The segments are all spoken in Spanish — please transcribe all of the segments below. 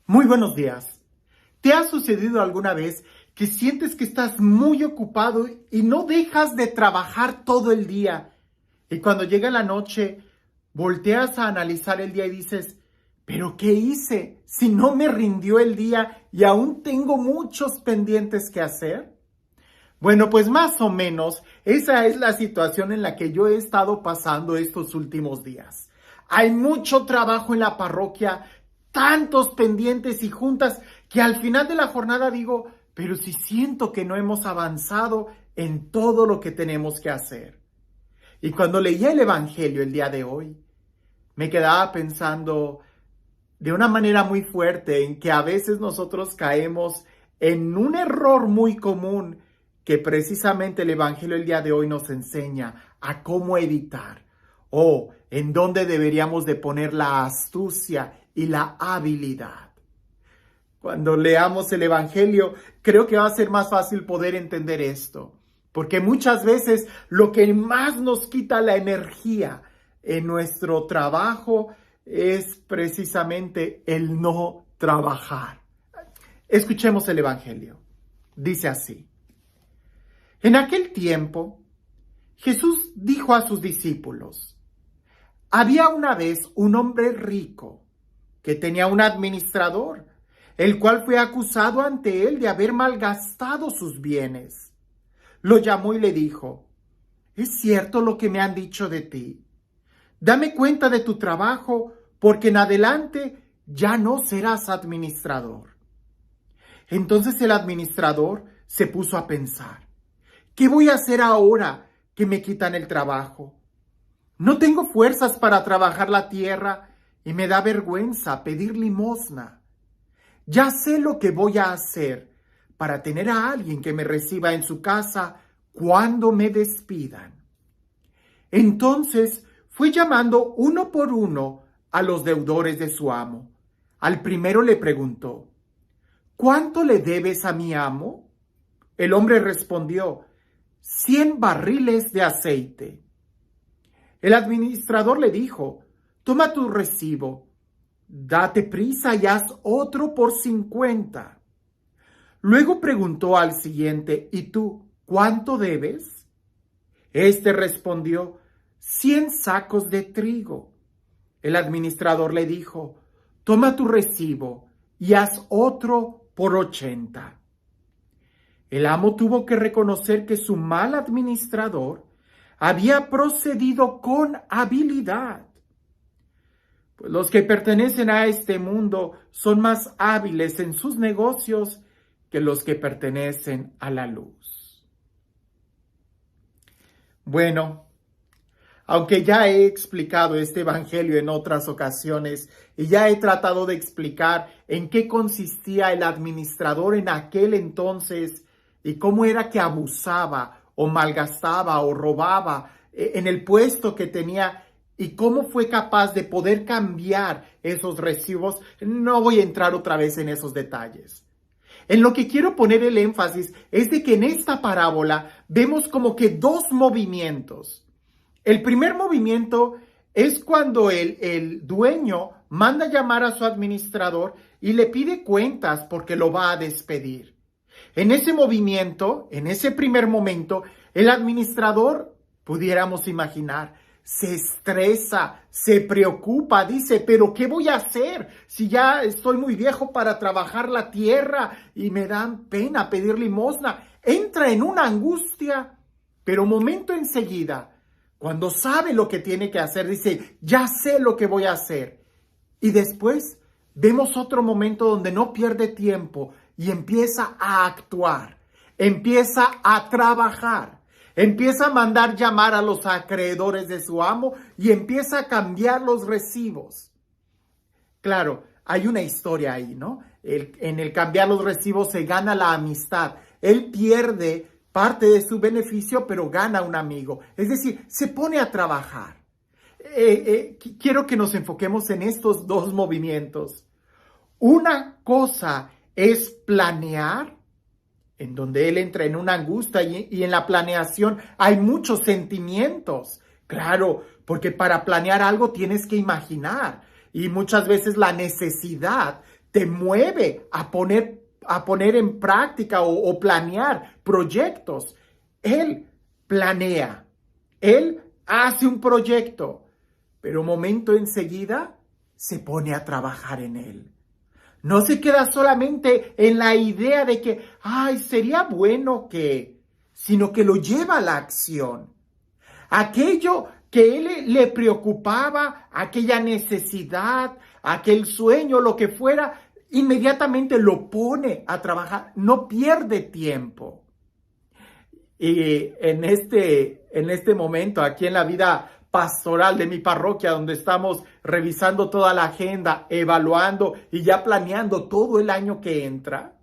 Muy buenos días. ¿Te ha sucedido alguna vez que sientes que estás muy ocupado y no dejas de trabajar todo el día? Y cuando llega la noche, volteas a analizar el día y dices, ¿pero qué hice si no me rindió el día y aún tengo muchos pendientes que hacer? Bueno, pues más o menos esa es la situación en la que yo he estado pasando estos últimos días. Hay mucho trabajo en la parroquia, tantos pendientes y juntas que al final de la jornada digo, pero si siento que no hemos avanzado en todo lo que tenemos que hacer. Y cuando leía el Evangelio el día de hoy, me quedaba pensando de una manera muy fuerte en que a veces nosotros caemos en un error muy común que precisamente el Evangelio el día de hoy nos enseña a cómo evitar o en dónde deberíamos de poner la astucia y la habilidad. Cuando leamos el Evangelio, creo que va a ser más fácil poder entender esto, porque muchas veces lo que más nos quita la energía en nuestro trabajo es precisamente el no trabajar. Escuchemos el Evangelio. Dice así: En aquel tiempo, Jesús dijo a sus discípulos: había una vez un hombre rico que tenía un administrador, el cual fue acusado ante él de haber malgastado sus bienes. Lo llamó y le dijo: ¿es cierto lo que me han dicho de ti? Dame cuenta de tu trabajo, porque en adelante ya no serás administrador. Entonces el administrador se puso a pensar: ¿qué voy a hacer ahora que me quitan el trabajo? No tengo fuerzas para trabajar la tierra y me da vergüenza pedir limosna. Ya sé lo que voy a hacer para tener a alguien que me reciba en su casa cuando me despidan. Entonces fue llamando uno por uno a los deudores de su amo. Al primero le preguntó: ¿cuánto le debes a mi amo? El hombre respondió: 100 barriles de aceite. El administrador le dijo: toma tu recibo, date prisa y haz otro por 50. Luego preguntó al siguiente: ¿y tú cuánto debes? Este respondió: 100 sacos de trigo. El administrador le dijo: toma tu recibo y haz otro por 80. El amo tuvo que reconocer que su mal administrador había procedido con habilidad. Pues los que pertenecen a este mundo son más hábiles en sus negocios que los que pertenecen a la luz. Bueno, aunque ya he explicado este evangelio en otras ocasiones y ya he tratado de explicar en qué consistía el administrador en aquel entonces y cómo era que abusaba o malgastaba o robaba en el puesto que tenía y cómo fue capaz de poder cambiar esos recibos, no voy a entrar otra vez en esos detalles. En lo que quiero poner el énfasis es de que en esta parábola vemos como que dos movimientos. El primer movimiento es cuando el dueño manda llamar a su administrador y le pide cuentas porque lo va a despedir. En ese movimiento, en ese primer momento, el administrador, pudiéramos imaginar, se estresa, se preocupa, dice: ¿pero qué voy a hacer si ya estoy muy viejo para trabajar la tierra y me dan pena pedir limosna? Entra en una angustia, pero momento enseguida, cuando sabe lo que tiene que hacer, dice: ya sé lo que voy a hacer. Y después vemos otro momento donde no pierde tiempo y empieza a actuar, empieza a trabajar, empieza a mandar llamar a los acreedores de su amo y empieza a cambiar los recibos. Claro, hay una historia ahí, ¿no? En el cambiar los recibos se gana la amistad. Él pierde parte de su beneficio, pero gana un amigo. Es decir, se pone a trabajar. Quiero que nos enfoquemos en estos dos movimientos. Una cosa es planear, en donde él entra en una angustia y en la planeación hay muchos sentimientos. Claro, porque para planear algo tienes que imaginar y muchas veces la necesidad te mueve a poner en práctica o planear proyectos. Él planea, Él hace un proyecto, pero un momento enseguida se pone a trabajar en él. No se queda solamente en la idea de que, ay, sería bueno que, sino que lo lleva a la acción. Aquello que él le preocupaba, aquella necesidad, aquel sueño, lo que fuera, inmediatamente lo pone a trabajar, no pierde tiempo. Y en este momento, aquí en la vida pastoral de mi parroquia, donde estamos revisando toda la agenda, evaluando y ya planeando todo el año que entra,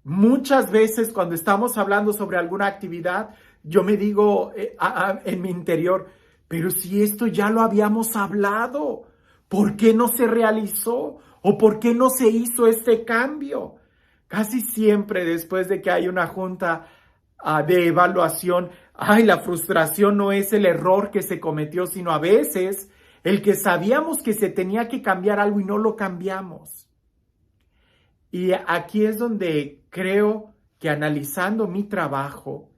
muchas veces cuando estamos hablando sobre alguna actividad, yo me digo en mi interior, pero si esto ya lo habíamos hablado, ¿por qué no se realizó? ¿O por qué no se hizo este cambio? Casi siempre después de que hay una junta de evaluación, la frustración no es el error que se cometió, sino a veces el que sabíamos que se tenía que cambiar algo y no lo cambiamos. Y aquí es donde creo que analizando mi trabajo,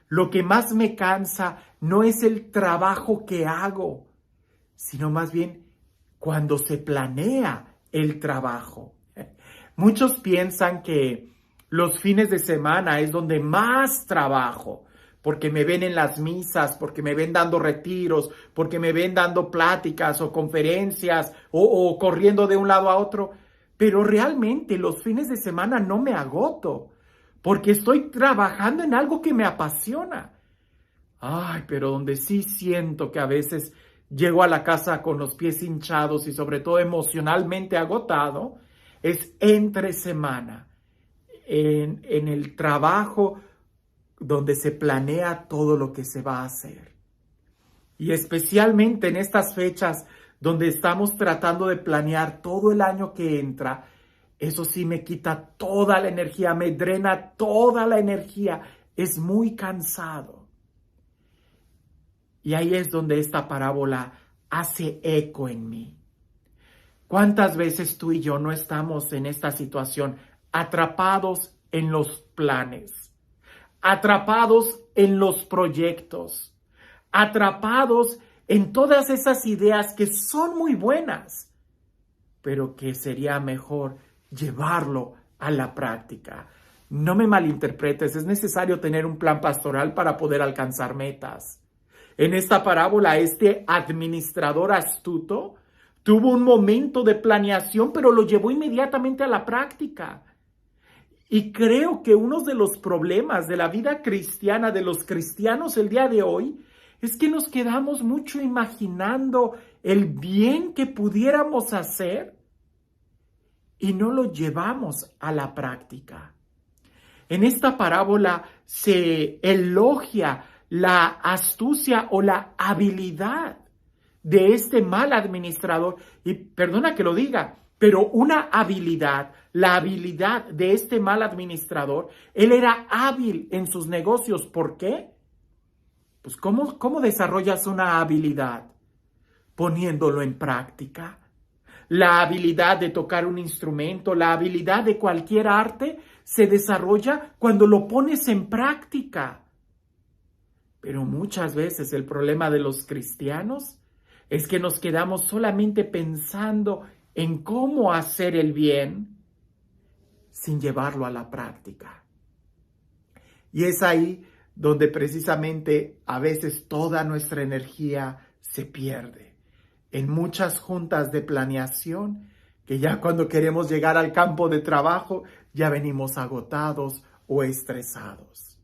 lo que más me cansa no es el trabajo que hago, sino más bien cuando se planea el trabajo. Muchos piensan que los fines de semana es donde más trabajo, porque me ven en las misas, porque me ven dando retiros, porque me ven dando pláticas o conferencias o corriendo de un lado a otro. Pero realmente los fines de semana no me agoto, porque estoy trabajando en algo que me apasiona. Pero donde sí siento que a veces llego a la casa con los pies hinchados y sobre todo emocionalmente agotado, es entre semana. En el trabajo donde se planea todo lo que se va a hacer. Y especialmente en estas fechas donde estamos tratando de planear todo el año que entra, eso sí me quita toda la energía, me drena toda la energía, es muy cansado. Y ahí es donde esta parábola hace eco en mí. ¿Cuántas veces tú y yo no estamos en esta situación atrapados en los planes, atrapados en los proyectos, atrapados en todas esas ideas que son muy buenas, pero que sería mejor llevarlo a la práctica? No me malinterpretes, es necesario tener un plan pastoral para poder alcanzar metas. En esta parábola, este administrador astuto tuvo un momento de planeación, pero lo llevó inmediatamente a la práctica. Y creo que uno de los problemas de la vida cristiana, de los cristianos el día de hoy, es que nos quedamos mucho imaginando el bien que pudiéramos hacer y no lo llevamos a la práctica. En esta parábola se elogia la astucia o la habilidad de este mal administrador. Y perdona que lo diga, pero una habilidad, la habilidad de este mal administrador, él era hábil en sus negocios. ¿Por qué? Pues ¿cómo desarrollas una habilidad? Poniéndolo en práctica. La habilidad de tocar un instrumento, la habilidad de cualquier arte se desarrolla cuando lo pones en práctica. Pero muchas veces el problema de los cristianos es que nos quedamos solamente pensando en cómo hacer el bien sin llevarlo a la práctica. Y es ahí donde precisamente a veces toda nuestra energía se pierde. En muchas juntas de planeación, que ya cuando queremos llegar al campo de trabajo, ya venimos agotados o estresados.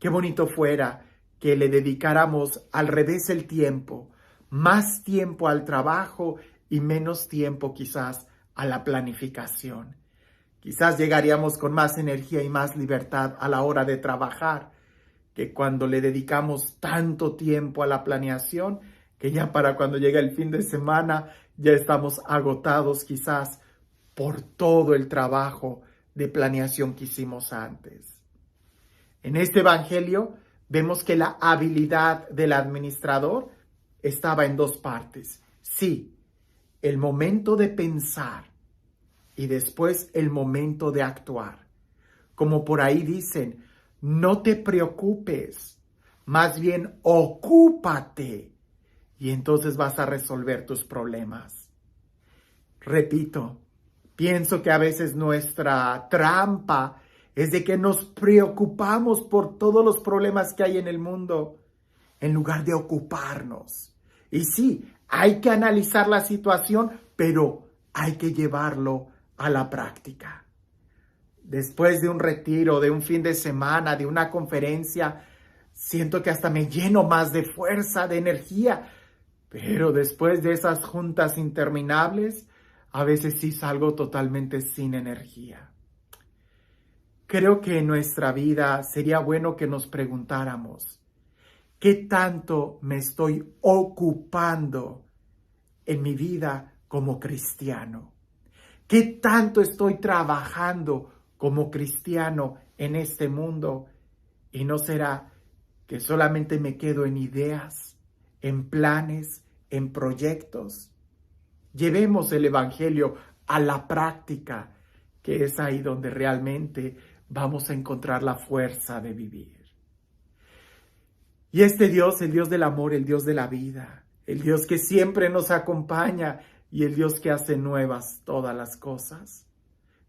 Qué bonito fuera que le dedicáramos al revés el tiempo, más tiempo al trabajo y menos tiempo quizás a la planificación. Quizás llegaríamos con más energía y más libertad a la hora de trabajar, que cuando le dedicamos tanto tiempo a la planeación, que ya para cuando llega el fin de semana ya estamos agotados quizás por todo el trabajo de planeación que hicimos antes. En este evangelio vemos que la habilidad del administrador estaba en dos partes. Sí, el momento de pensar y después el momento de actuar. Como por ahí dicen, no te preocupes, más bien ocúpate y entonces vas a resolver tus problemas. Repito, pienso que a veces nuestra trampa es de que nos preocupamos por todos los problemas que hay en el mundo en lugar de ocuparnos. Y sí, hay que analizar la situación, pero hay que llevarlo a la práctica. Después de un retiro, de un fin de semana, de una conferencia, siento que hasta me lleno más de fuerza, de energía. Pero después de esas juntas interminables, a veces sí salgo totalmente sin energía. Creo que en nuestra vida sería bueno que nos preguntáramos, ¿qué tanto me estoy ocupando en mi vida como cristiano? ¿Qué tanto estoy trabajando como cristiano en este mundo? Y no será que solamente me quedo en ideas, en planes, en proyectos. Llevemos el evangelio a la práctica, que es ahí donde realmente vamos a encontrar la fuerza de vivir. Y este Dios, el Dios del amor, el Dios de la vida, el Dios que siempre nos acompaña y el Dios que hace nuevas todas las cosas,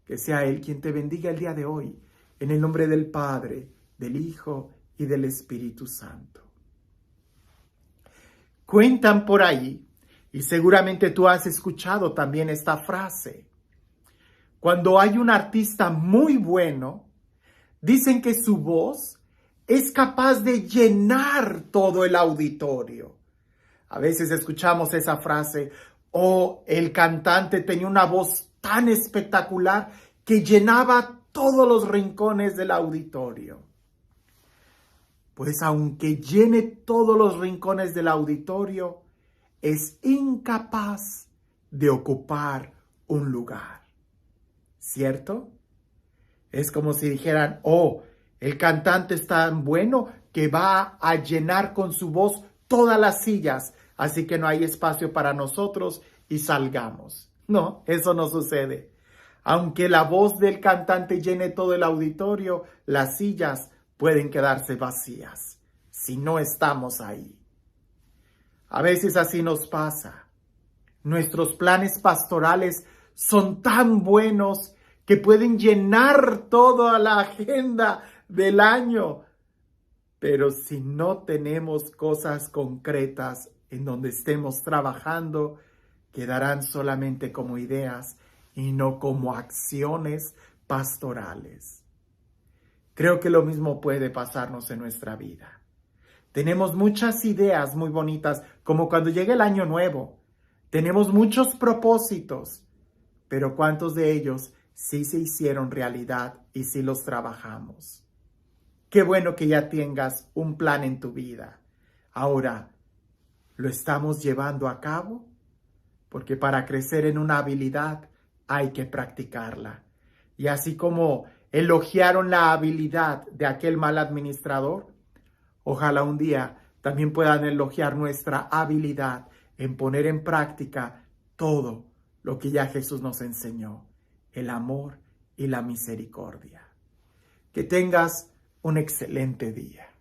que sea Él quien te bendiga el día de hoy, en el nombre del Padre, del Hijo y del Espíritu Santo. Cuentan por ahí, y seguramente tú has escuchado también esta frase, cuando hay un artista muy bueno, dicen que su voz es capaz de llenar todo el auditorio. A veces escuchamos esa frase, el cantante tenía una voz tan espectacular que llenaba todos los rincones del auditorio. Pues aunque llene todos los rincones del auditorio, es incapaz de ocupar un lugar. ¿Cierto? Es como si dijeran, el cantante es tan bueno que va a llenar con su voz todas las sillas, así que no hay espacio para nosotros y salgamos. No, eso no sucede. Aunque la voz del cantante llene todo el auditorio, las sillas pueden quedarse vacías si no estamos ahí. A veces así nos pasa. Nuestros planes pastorales son tan buenos que pueden llenar toda la agenda del año. Pero si no tenemos cosas concretas en donde estemos trabajando, quedarán solamente como ideas y no como acciones pastorales. Creo que lo mismo puede pasarnos en nuestra vida. Tenemos muchas ideas muy bonitas, como cuando llega el año nuevo. Tenemos muchos propósitos, pero ¿cuántos de ellos sí se hicieron realidad y sí los trabajamos? Qué bueno que ya tengas un plan en tu vida. Ahora, ¿lo estamos llevando a cabo? Porque para crecer en una habilidad hay que practicarla. Y así como elogiaron la habilidad de aquel mal administrador, ojalá un día también puedan elogiar nuestra habilidad en poner en práctica todo lo que ya Jesús nos enseñó, el amor y la misericordia. Que tengas un excelente día.